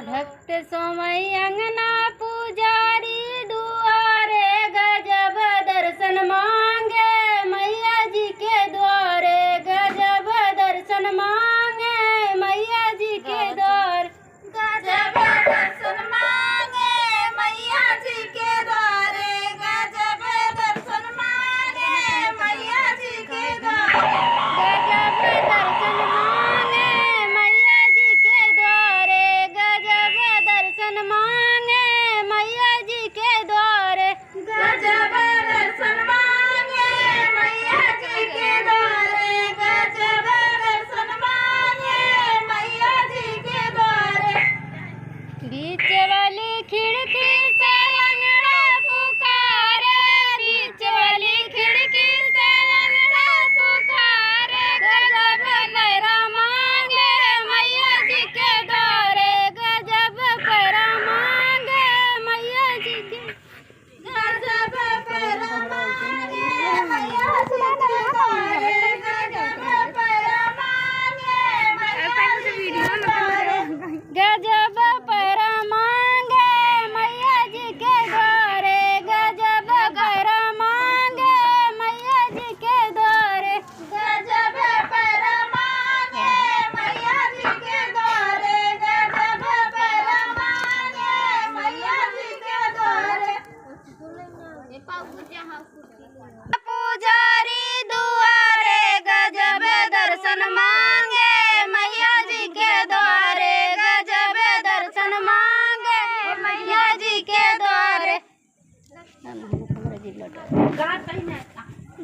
भक्त सोमई अंगना पुजारी दुआरे गजब दर्शन मांगे मैया जी के द्वारे गजब दर्शन मांगे मैया जी के द्वार गजब दर्शन मांगे मैया जी के द्वारे गजब दर्शन मांगे मैया जी के द्वारे गजब दर्शन मांगे मैया जी के द्वारे गजब दर्शन मांगे मैया जी के द्वारे गजब दर्शन मांगे मैया जी के द्वारे गजब दर्शन मांगे मैया जी के द्वारे बीच वाली खिड़की से लंगड़ा पुकारे बीच वाली खिड़की से लंगड़ा पुकारे गजब पैरा मांगे मैया जी के द्वारे गजब पैरा मांगे मैया जी के गजब पैरा मांगे मैया जी के द्वारे गजब पैरा मांगे मैया जी के द्वारे गजब पैरा मांगे मैया जी के द्वारे गजब पैरा मांगे मैया जी के द्वारे गजब पैरा मांगे मैया जी के द्वारे गजब पैरा मांगे मैया जी के द्वारे पुजारी दुआरे गजब दर्शन मांगे मैया जी के द्वारे गजब दर्शन मांगे मैया जी के द्वारे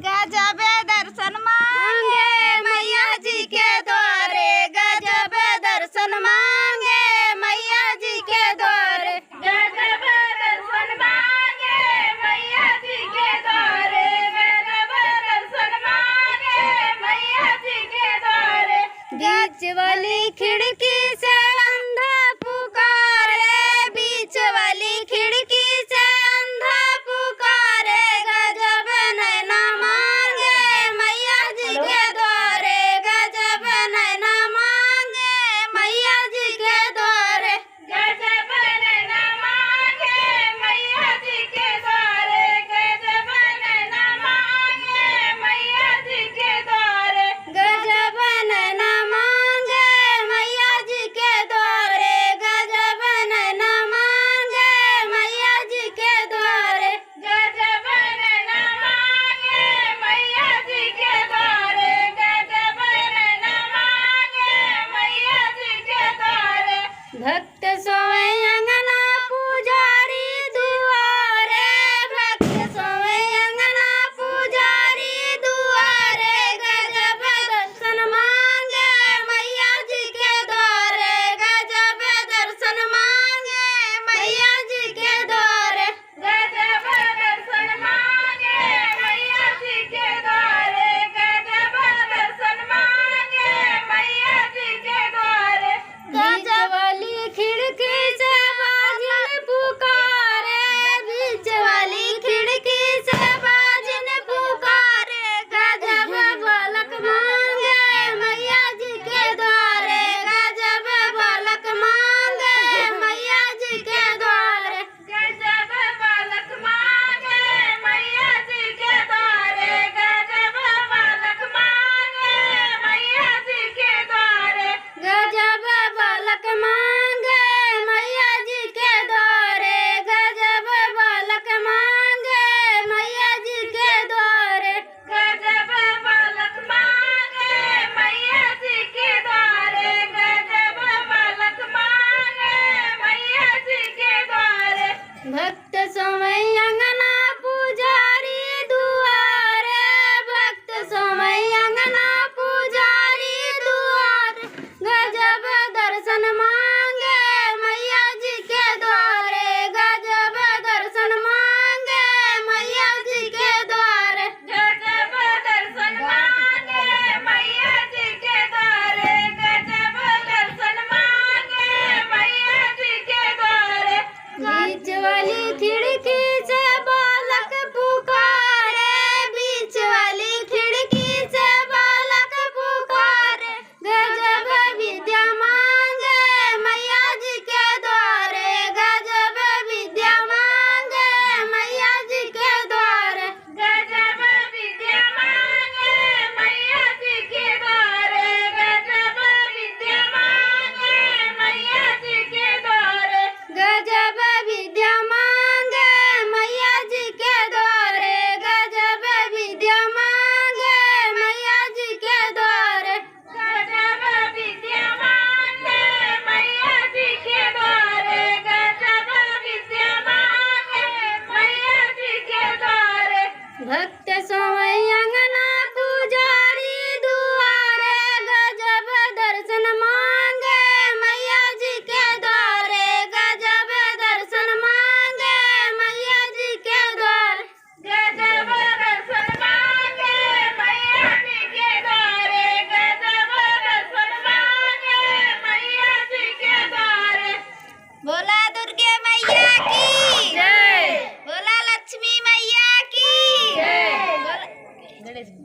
गजब दर्शन मांगे मैया जी के द्वारे गजब दर्शन मांगे मैया जी के द्वारे गजब दर्शन मांगे मैया जी के द्वारे गजब दर्शन मांगे मैया जी के द्वारे बीच वाली खिड़की से अंधा पुकारे बीच वाली खिड़की से अंधा पुकारे गजब नैना मांगे मैया जी के द्वारे गजब नैना मांगे मैया जी के द्वारे गजब नैना मांगे मैया जी के द्वारे गजब नैना मांगे मैया जी के द्वारे गजब नैना मांगे मैया जी के द्वारे गजब नैना मांगे मैया जी के द्वारे गजब नैना मांगे मैया जी के द्वारे गजब नैना मांगे मैया जी के द्वारे भक्त सोए अंगना पुजारी दुआरे भक्त सोए अंगना पुजारी दुआरे गजब दर्शन मांगे मैया जी के द्वारे गजब दर्शन मांगे मैया जी के द्वारे गजब दर्शन मांगे मैया जी के द्वारे गजब दर्शन मांगे मैया जी के द्वारे गजब वाली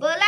बोला